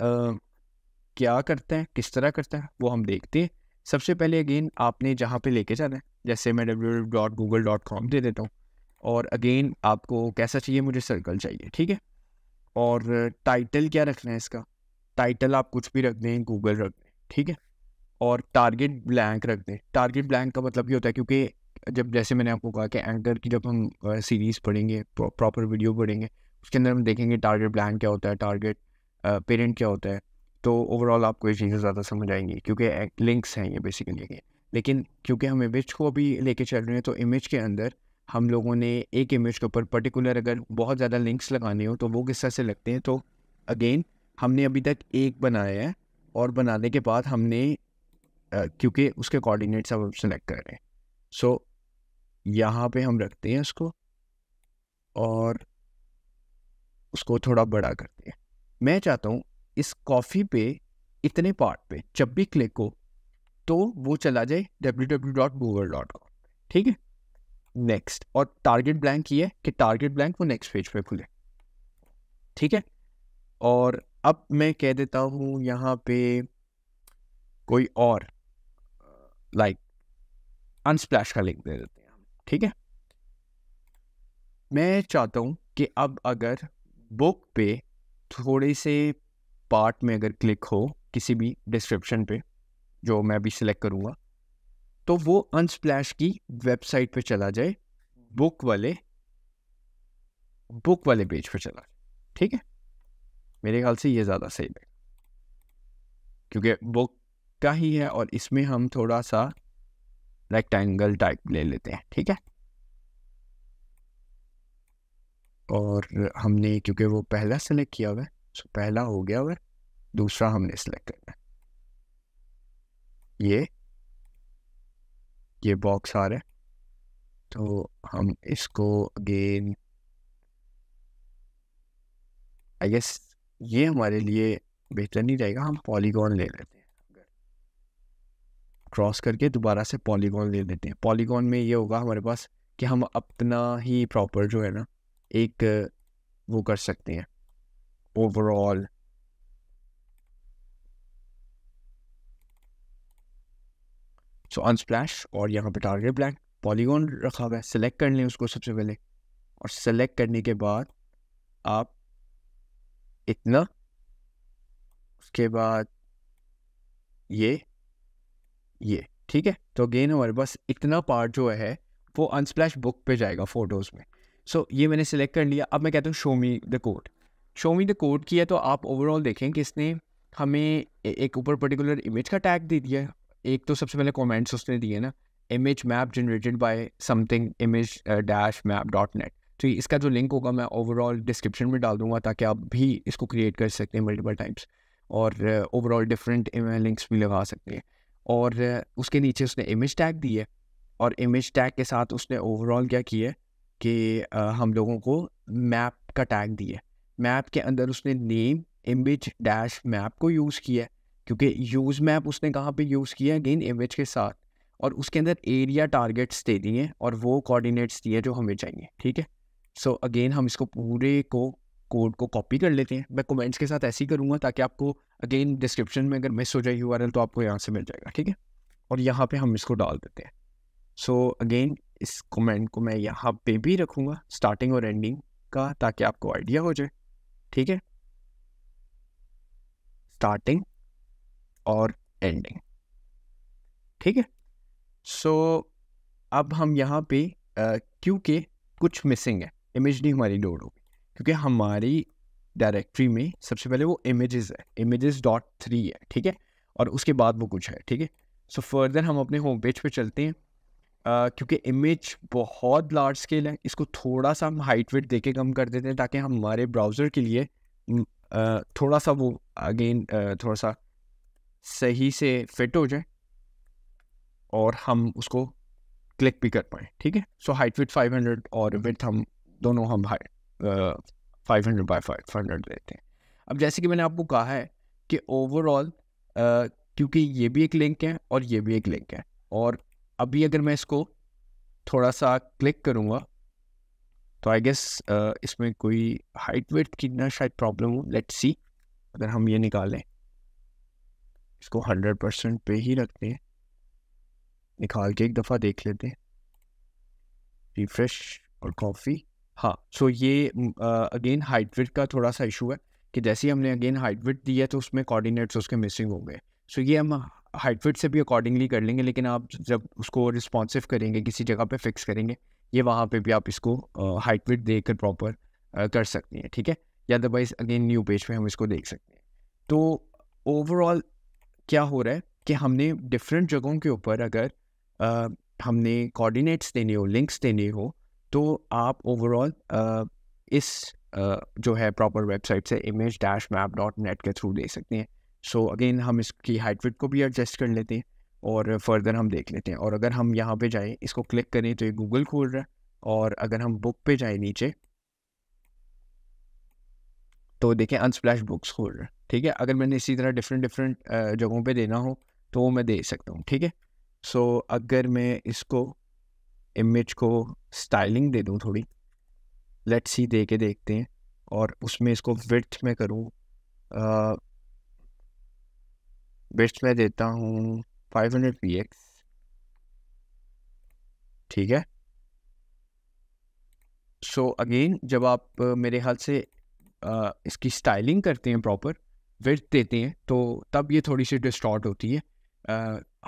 क्या करता है, किस तरह करता है, वो हम देखते हैं। सबसे पहले अगेन आपने जहाँ पे लेके जाना है, जैसे मैं www.google.com दे देता हूँ और अगेन आपको कैसा चाहिए, मुझे सर्कल चाहिए, ठीक है। और टाइटल क्या रखना है इसका, टाइटल आप कुछ भी रख दें, गूगल रख दें, ठीक है। और टारगेट ब्लैंक रख दें। टारगेट ब्लैंक का मतलब ये होता है क्योंकि जब जैसे मैंने आपको कहा कि एंकर की जब हम सीरीज़ पढ़ेंगे, प्रॉपर वीडियो पढ़ेंगे, उसके अंदर हम देखेंगे टारगेट ब्लैंक क्या होता है, टारगेट पेरेंट क्या होता है, तो ओवरऑल आपको ये चीज़ें ज़्यादा समझ आएंगी क्योंकि लिंक्स हैं ये बेसिकली। लेकिन क्योंकि हम इमेज को अभी लेके चल रहे हैं तो इमेज के अंदर हम लोगों ने एक इमेज के ऊपर पर्टिकुलर अगर बहुत ज़्यादा लिंक्स लगाने हो तो वो किस तरह से लगते हैं। तो अगेन हमने अभी तक एक बनाया है और बनाने के बाद हमने क्योंकि उसके कोऑर्डिनेट्स अब हम सेलेक्ट कर रहे हैं, सो यहाँ पे हम रखते हैं उसको और उसको थोड़ा बड़ा करते हैं। मैं चाहता हूँ इस कॉफ़ी पे इतने पार्ट पे जब भी क्लिक हो तो वो चला जाए www.google.com, ठीक है। नेक्स्ट, और टारगेट ब्लैंक ये है कि टारगेट ब्लैंक वो नेक्स्ट पेज पे खुले, ठीक है। और अब मैं कह देता हूँ यहाँ पे कोई और लाइक अनस्प्लैश का लिंक दे देते हैं हम, ठीक है। मैं चाहता हूँ कि अब अगर बुक पे थोड़े से पार्ट में अगर क्लिक हो किसी भी डिस्क्रिप्शन पे जो मैं भी सिलेक्ट करूँगा तो वो अनस्प्लैश की वेबसाइट पे चला जाए, बुक वाले पेज पे चला जाए, ठीक है। मेरे ख्याल से ये ज़्यादा सही है क्योंकि बुक का ही है और इसमें हम थोड़ा सा रेक्टेंगल टाइप ले लेते हैं, ठीक है। और हमने क्योंकि वो पहला सेलेक्ट किया हुआ है, सो पहला हो गया हुआ है, दूसरा हमने सेलेक्ट करना है। ये बॉक्स आ रहा है तो हम इसको अगेन आई गेस ये हमारे लिए बेहतर नहीं रहेगा, हम पॉलीगॉन ले लेते हैं। क्रॉस करके दोबारा से पॉलीगॉन ले लेते हैं। पॉलीगॉन में ये होगा हमारे पास कि हम अपना ही प्रॉपर जो है ना एक वो कर सकते हैं ओवरऑल। सो अनस्प्लैश और यहाँ पे टारगेट ब्लैंक पॉलीगॉन रखा हुआ है, सेलेक्ट कर लें उसको सबसे पहले, और सेलेक्ट करने के बाद आप इतना, उसके बाद ये ठीक है। तो अगेन हमारे पास इतना पार्ट जो है वो अनस्प्लैश बुक पे जाएगा फोटोज़ में। सो ये मैंने सेलेक्ट कर लिया। अब मैं कहता हूँ show me the code. Show me the code किया तो आप ओवरऑल देखें कि इसने हमें एक ऊपर पर्टिकुलर इमेज का टैग दे दिया है। एक तो सबसे पहले कमेंट्स उसने दिए ना, image map generated by something image dash map dot net. तो इसका जो लिंक होगा मैं ओवरऑल डिस्क्रिप्शन में डाल दूंगा ताकि आप भी इसको क्रिएट कर सकते हैं मल्टीपल टाइम्स, और ओवरऑल डिफरेंट लिंक्स भी लगा सकते हैं। और उसके नीचे उसने इमेज टैग दी है, और इमेज टैग के साथ उसने ओवरऑल क्या किया है कि हम लोगों को मैप का टैग दिया है। मैप के अंदर उसने नेम इमेज डैश मैप को यूज़ किया है, क्योंकि यूज़ मैप उसने कहाँ पे यूज़ किया है, अगेन इमेज के साथ, और उसके अंदर एरिया टारगेट्स दे दिए और वो कोऑर्डिनेट्स दिए जो हमें चाहिए। ठीक है। सो अगेन हम इसको पूरे को कोड को कॉपी कर लेते हैं। मैं कमेंट्स के साथ ऐसे ही करूँगा ताकि आपको अगेन डिस्क्रिप्शन में अगर मिस हो जाए यूआरएल तो आपको यहाँ से मिल जाएगा। ठीक है। और यहाँ पे हम इसको डाल देते हैं। सो अगेन इस कमेंट को मैं यहाँ पे भी रखूँगा स्टार्टिंग और एंडिंग का, ताकि आपको आइडिया हो जाए। ठीक है, स्टार्टिंग और एंडिंग। ठीक है। सो अब हम यहाँ पे क्योंकि कुछ मिसिंग है, इमेज नहीं हमारी लोड होगी, क्योंकि हमारी डायरेक्टरी में सबसे पहले वो इमेजेस है, images.3 है। ठीक है, और उसके बाद वो कुछ है। ठीक है। सो फर्दर हम अपने होम पेज पे चलते हैं। क्योंकि इमेज बहुत लार्ज स्केल है, इसको थोड़ा सा हम हाइट वेट दे के कम कर देते हैं ताकि हमारे ब्राउज़र के लिए थोड़ा सा वो अगेन थोड़ा सा सही से फिट हो जाए और हम उसको क्लिक भी कर पाएँ। ठीक है। सो हाइट विथ 500 और विथ हम दोनों हम 500 बाय 500 देते हैं। अब जैसे कि मैंने आपको कहा है कि ओवरऑल क्योंकि ये भी एक लिंक है और ये भी एक लिंक है, और अभी अगर मैं इसको थोड़ा सा क्लिक करूँगा तो आई गेस इसमें कोई हाइट वेट की ना शायद प्रॉब्लम हो। लेट्स सी, अगर हम ये निकालें, इसको 100% पे ही रखते हैं, निकाल के एक दफ़ा देख लेते हैं, रिफ्रेश और कॉफ़ी। हाँ, सो ये अगेन हाइट विड्थ का थोड़ा सा इशू है कि जैसे ही हमने अगेन हाइट विड्थ दिया तो उसमें कोऑर्डिनेट्स उसके मिसिंग हो गए। सो ये हम हाइट विड्थ से भी अकॉर्डिंगली कर लेंगे, लेकिन आप जब उसको रिस्पॉन्सिव करेंगे, किसी जगह पे फिक्स करेंगे, ये वहाँ पे भी आप इसको हाइट विड्थ देकर प्रॉपर कर सकते हैं। ठीक है, या अदरवाइज अगेन न्यू पेज पे हम इसको देख सकते हैं। तो ओवरऑल क्या हो रहा है कि हमने डिफरेंट जगहों के ऊपर अगर हमने कोऑर्डिनेट्स देने हो, लिंक्स देने हो, तो आप ओवरऑल इस जो है प्रॉपर वेबसाइट से image-map.net के थ्रू दे सकते हैं। सो अगेन हम इसकी हाइट विड्थ को भी एडजस्ट कर लेते हैं और फर्दर हम देख लेते हैं। और अगर हम यहाँ पे जाएं, इसको क्लिक करें तो ये गूगल खोल रहा है, और अगर हम बुक पे जाएं नीचे तो देखें अनस्प्लैश बुक्स खोल रहा है। ठीक है, अगर मैंने इसी तरह डिफरेंट जगहों पे देना हो तो वो मैं दे सकता हूँ। ठीक है। सो अगर मैं इसको इमेज को स्टाइलिंग दे दूँ थोड़ी, लेट्स सी दे के देखते हैं, और उसमें इसको विड्थ में करूँ, विड्थ में देता हूँ 500 px। ठीक है। सो अगेन जब आप मेरे ख्याल से इसकी स्टाइलिंग करते हैं, प्रॉपर विड्थ देते हैं, तो तब ये थोड़ी सी डिस्टॉर्ट होती है।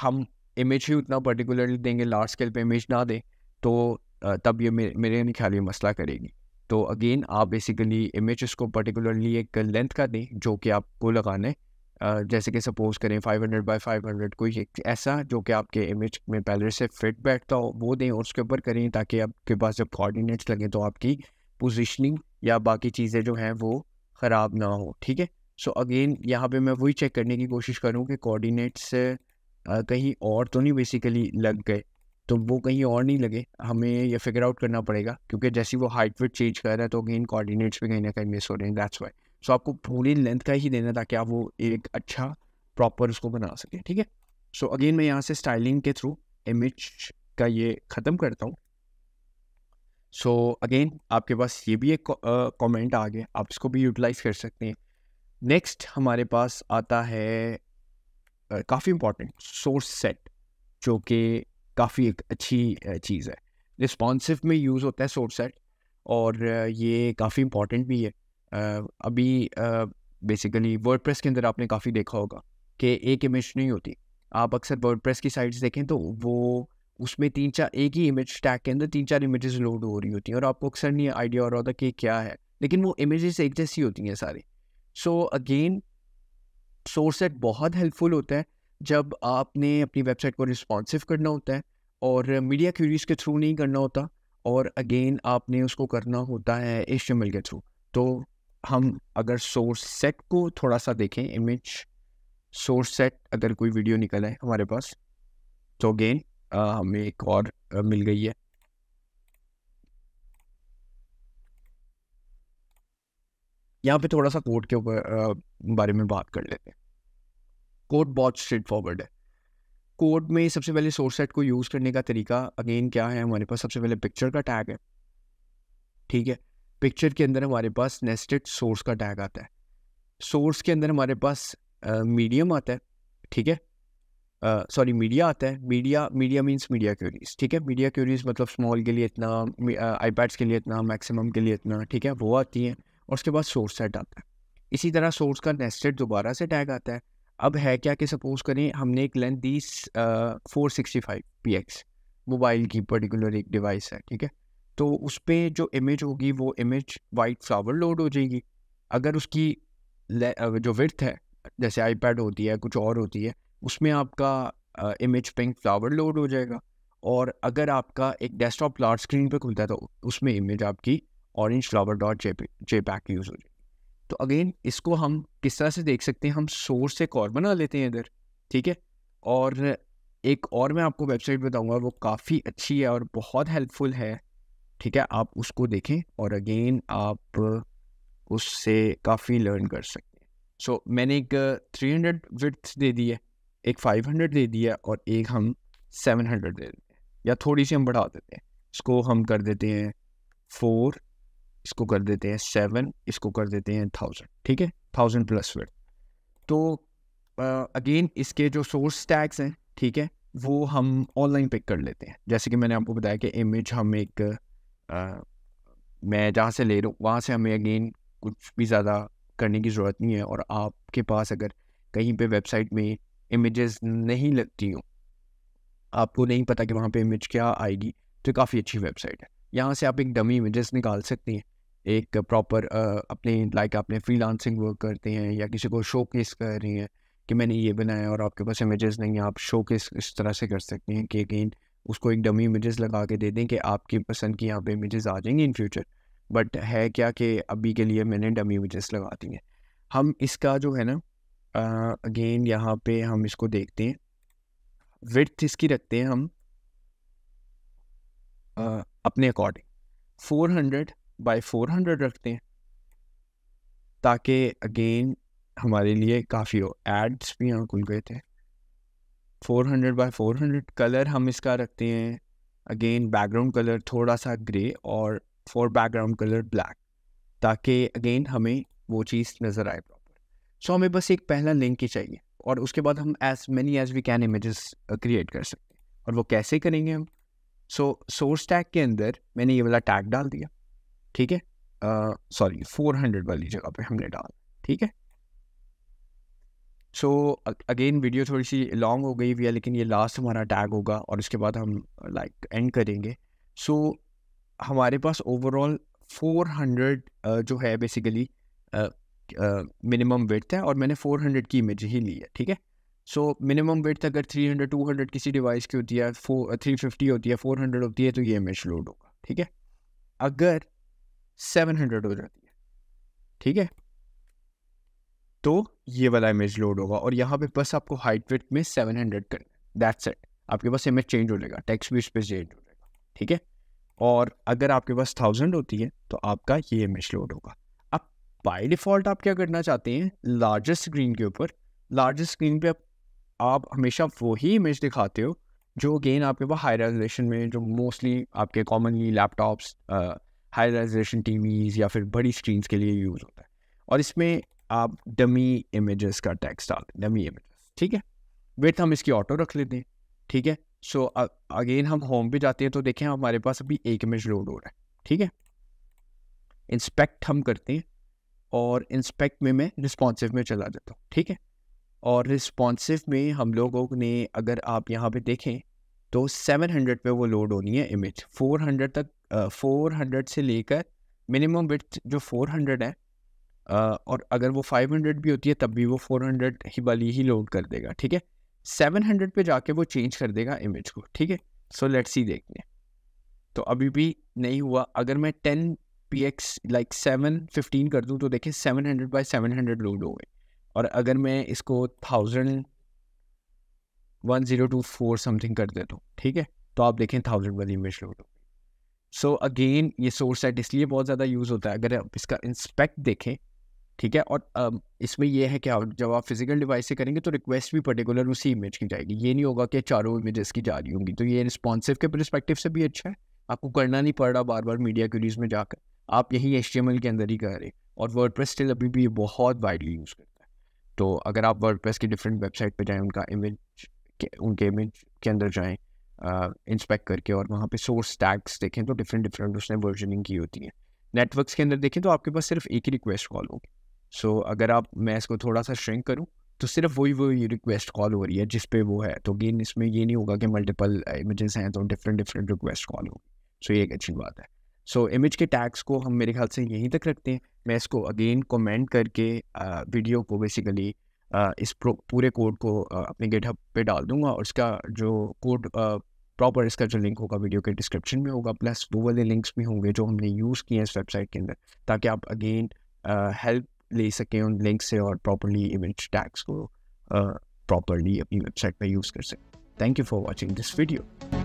हम इमेज ही उतना पर्टिकुलरली देंगे, लार्ज स्केल पे इमेज ना दें तो तब ये मेरे नहीं ख्याल ये मसला करेगी। तो अगेन आप बेसिकली इमेज को पर्टिकुलरली एक लेंथ का दें जो कि आपको लगाना है। जैसे कि सपोज करें 500 बाय 500, कोई एक ऐसा जो कि आपके इमेज में पहले से फिट बैठता हो वो दें, और उसके ऊपर करें ताकि आपके पास जब कोऑर्डिनेट्स लगें तो आपकी पोजीशनिंग या बाकी चीज़ें जो हैं वो ख़राब ना हो। ठीक है। सो अगेन यहाँ पे मैं वही चेक करने की कोशिश करूँ कि कोऑर्डिनेट्स कहीं और तो नहीं बेसिकली लग गए, तो वो कहीं और नहीं लगे, हमें ये फिगर आउट करना पड़ेगा, क्योंकि जैसे वो हाइट विड्थ चेंज कर रहा है तो अगेन कोऑर्डिनेट्स भी कहीं ना कहीं मिस हो रहे हैं। That's why. सो आपको पूरी लेंथ का ही देना ताकि आप वो एक अच्छा प्रॉपर उसको बना सकें। ठीक है। सो अगेन मैं यहाँ से स्टाइलिंग के थ्रू इमेज का ये ख़त्म करता हूँ। सो अगेन आपके पास ये भी एक कमेंट आ गया, आप इसको भी यूटिलाइज कर सकते हैं। नेक्स्ट हमारे पास आता है काफ़ी इंपॉर्टेंट सोर्स सेट, जो कि काफ़ी एक अच्छी चीज़ है। रिस्पॉन्सिव में यूज़ होता है सोर्स सेट, और ये काफ़ी इंपॉर्टेंट भी है। अभी बेसिकली वर्डप्रेस के अंदर आपने काफ़ी देखा होगा कि एक इमेज नहीं होती। आप अक्सर वर्डप्रेस की साइट्स देखें तो वो उसमें 3-4 एक ही इमेज टैग के अंदर 3-4 इमेजेस लोड हो रही होती हैं, और आपको अक्सर नहीं आइडिया हो रहा होता कि क्या है, लेकिन वो इमेजेस एक जैसी होती हैं सारी। सो अगेन सोर्स सेट बहुत हेल्पफुल होता है जब आपने अपनी वेबसाइट को रिस्पॉन्सिव करना होता है और मीडिया क्यूरीज के थ्रू नहीं करना होता, और अगेन आपने उसको करना होता है HTML के थ्रू। तो हम अगर सोर्स सेट को थोड़ा सा देखें, इमेज सोर्स सेट अगर कोई वीडियो निकला है हमारे पास, तो अगेन हमें एक और मिल गई है। यहाँ पे थोड़ा सा कोड के ऊपर बारे में बात कर लेते हैं। कोड बहुत स्ट्रेट फॉरवर्ड है। कोड में सबसे पहले सोर्स सेट को यूज़ करने का तरीका अगेन क्या है, हमारे पास सबसे पहले पिक्चर का टैग है, ठीक है। पिक्चर के अंदर हमारे पास नेस्टेड सोर्स का टैग आता है। सोर्स के अंदर हमारे पास मीडियम आता है, ठीक है। सॉरी मीडिया आता है। मीडिया मीन्स मीडिया क्वेरीज, ठीक है। मीडिया क्वेरीज मतलब स्मॉल के लिए इतना, आईपैड्स के लिए इतना, मैक्सिमम के लिए इतना, ठीक है, वो आती हैं। और उसके बाद सोर्स सेट आता है। इसी तरह सोर्स का नेस्टेड दोबारा से टैग आता है। अब है क्या कि सपोज करें हमने एक लेंथ दी 465px, मोबाइल की पर्टिकुलर एक डिवाइस है, ठीक है। तो उस पर जो इमेज होगी वो इमेज वाइट फ्लावर लोड हो जाएगी। अगर उसकी जो विड्थ है, जैसे आईपैड होती है, कुछ और होती है, उसमें आपका इमेज पिंक फ्लावर लोड हो जाएगा। और अगर आपका एक डेस्कटॉप लार्ज स्क्रीन पे खुलता है तो उसमें इमेज आपकी ऑरेंज फ्लावर डॉट जेपैक यूज़ हो जाएगी। तो अगेन इसको हम किस तरह से देख सकते हैं, हम सोर्स से एक और बना लेते हैं इधर, ठीक है। और एक और मैं आपको वेबसाइट बताऊंगा, वो काफ़ी अच्छी है और बहुत हेल्पफुल है, ठीक है। आप उसको देखें और अगेन आप उससे काफ़ी लर्न कर सकते हैं। सो मैंने एक 300 विड्थ दे दी है, एक 500 दे दिया, और एक हम 700 दे देते हैं, या थोड़ी सी हम बढ़ा देते हैं। इसको हम कर देते हैं 4, इसको कर देते हैं 7, इसको कर देते हैं 1000, ठीक है, 1000 प्लस विड्थ। तो अगेन इसके जो सोर्स टैग्स हैं, ठीक है, वो हम ऑनलाइन पिक कर लेते हैं। जैसे कि मैंने आपको बताया कि इमेज हम एक मैं जहाँ से ले रहा हूँ वहाँ से हमें अगेन कुछ भी ज़्यादा करने की ज़रूरत नहीं है। और आपके पास अगर कहीं पे वेबसाइट में इमेजेस नहीं लगती हो, आपको नहीं पता कि वहाँ पे इमेज क्या आएगी, तो काफ़ी अच्छी वेबसाइट है। यहाँ से आप एक डमी इमेजेस निकाल सकते हैं, एक प्रॉपर अपने लाइक आपने फ्रीलांसिंग वर्क करते हैं या किसी को शोकेस कर रही हैं कि मैंने ये बनाया और आपके पास इमेजेस नहीं है, आप शोकेस इस तरह से कर सकते हैं कि अगेन उसको एक डमी इमेजेस लगा के दे दें कि आपकी पसंद की यहाँ पे इमेजेस आ जाएंगी इन फ्यूचर। बट है क्या कि अभी के लिए मैंने डमी इमेजेस लगा दी हैं। हम इसका जो है ना अगेन यहाँ पे हम इसको देखते हैं, विड्थ इसकी रखते हैं हम अपने अकॉर्डिंग 400 बाय 400 रखते हैं, ताकि अगेन हमारे लिए काफ़ी हो। एड्स भी यहाँ खुल गए थे। 400 बाय 400 कलर हम इसका रखते हैं अगेन बैकग्राउंड कलर थोड़ा सा ग्रे और फॉर बैकग्राउंड कलर ब्लैक, ताकि अगेन हमें वो चीज़ नज़र आए प्रॉपर। सो हमें बस एक पहला लिंक ही चाहिए और उसके बाद हम as many as we can images create कर सकते हैं। और वो कैसे करेंगे हम? सोर्स टैग के अंदर मैंने ये वाला टैग डाल दिया, ठीक है। सॉरी 400 वाली जगह पे हमने डाला, ठीक है। सो अगेन वीडियो थोड़ी सी लॉन्ग हो गई हुई है, लेकिन ये लास्ट हमारा टैग होगा और उसके बाद हम लाइक एंड करेंगे। सो हमारे पास ओवरऑल 400 जो है बेसिकली मिनिमम विड्थ है और मैंने 400 की इमेज ही ली है, ठीक है। सो मिनिमम विड्थ अगर 300 200 किसी डिवाइस की होती है, 350 होती है, 400 होती है, तो ये इमेज लोड होगा, ठीक है। अगर 700 हो जाती है, ठीक है, तो ये वाला इमेज लोड होगा और यहाँ पे बस आपको हाइट विड्थ में 700 करना है, दैट्स इट। आपके पास इमेज चेंज हो जाएगा, टेक्स्ट भी इस पर चेंज हो जाएगा, ठीक है। और अगर आपके पास 1000 होती है तो आपका ये इमेज लोड होगा। अब बाय डिफ़ॉल्ट आप क्या करना चाहते हैं, लार्जेस्ट स्क्रीन के ऊपर, लार्जेस्ट स्क्रीन पे आप हमेशा वही इमेज दिखाते हो जो अगेन आपके पास हाई रेजोल्यूशन में, जो मोस्टली आपके commonly laptops, high resolution TVs या फिर बड़ी स्क्रीन्स के लिए यूज़ होता है। और इसमें आप डमी इमेजेस का टैक्स डालते हैं, डमी इमेजेस, ठीक है। विड्थ हम इसकी ऑटो रख लेते हैं, ठीक है। सो अगेन हम होम पे जाते हैं तो देखें हमारे पास अभी एक इमेज लोड हो रहा है, ठीक है। इंस्पेक्ट हम करते हैं और इंस्पेक्ट में मैं रिस्पॉन्सिव में चला जाता हूँ, ठीक है। और रिस्पॉन्सिव में हम लोगों ने, अगर आप यहाँ पे देखें तो 700 पे वो लोड होनी है इमेज, 400 तक, 400 से लेकर मिनिमम विड्थ जो 400 है, और अगर वो 500 भी होती है तब भी वो 400 ही वाली ही लोड कर देगा, ठीक है। 700 पे जाके वो चेंज कर देगा इमेज को, ठीक है। सो लेट्स सी देखते हैं। तो अभी भी नहीं हुआ। अगर मैं 10px लाइक 715 कर दूं तो देखिए 700 बाई 700 लोड हो गए। और अगर मैं इसको 1024 समथिंग कर देता हूँ, ठीक है, तो आप देखें 1000 वाली इमेज लोड हो। सो अगेन ये सोर्स सेट इसलिए बहुत ज़्यादा यूज़ होता है। अगर आप इसका इंस्पेक्ट देखें, ठीक है, और इसमें यह है कि आप जब आप फिजिकल डिवाइस से करेंगे तो रिक्वेस्ट भी पर्टिकुलर उसी इमेज की जाएगी। ये नहीं होगा कि चारों इमेजेस की जा रही होंगी। तो ये रिस्पॉन्सिव के परस्पेक्टिव से भी अच्छा है, आपको करना नहीं पड़ रहा बार बार मीडिया क्वेरीज में जाकर, आप यही HTML के अंदर ही कर रहे। और वर्डप्रेस स्टिल अभी भी बहुत वाइडली यूज़ करता है। तो अगर आप वर्डप्रेस की डिफरेंट वेबसाइट पर जाएँ, उनके इमेज के अंदर जाएँ इंस्पेक्ट करके, और वहाँ पे सोर्स टैग्स देखें तो डिफरेंट उसने वर्जनिंग की होती है। नेटवर्क्स के अंदर देखें तो आपके पास सिर्फ एक ही रिक्वेस्ट कॉल होगी। सो अगर मैं इसको थोड़ा सा श्रिंक करूँ तो सिर्फ वही रिक्वेस्ट कॉल हो रही है जिस पे वो है। तो अगेन इसमें ये नहीं होगा कि मल्टीपल इमेजेस हैं तो डिफरेंट रिक्वेस्ट कॉल होगी। सो ये एक अच्छी बात है। सो इमेज के टैग्स को हम मेरे ख्याल से यहीं तक रखते हैं। मैं इसको अगेन कमेंट करके वीडियो को बेसिकली इस पूरे कोड को अपने गिटहब पे डाल दूंगा, और इसका जो कोड प्रॉपर इसका जो लिंक होगा वीडियो के डिस्क्रिप्शन में होगा, प्लस वो वाले लिंक्स भी होंगे जो हमने यूज़ किए हैं इस वेबसाइट के अंदर, ताकि आप अगेन हेल्प ले सकें उन लिंक से और प्रॉपरली इमेज टैग्स को प्रॉपरली अपनी वेबसाइट पर यूज़ कर सकें। Thank you for watching this video.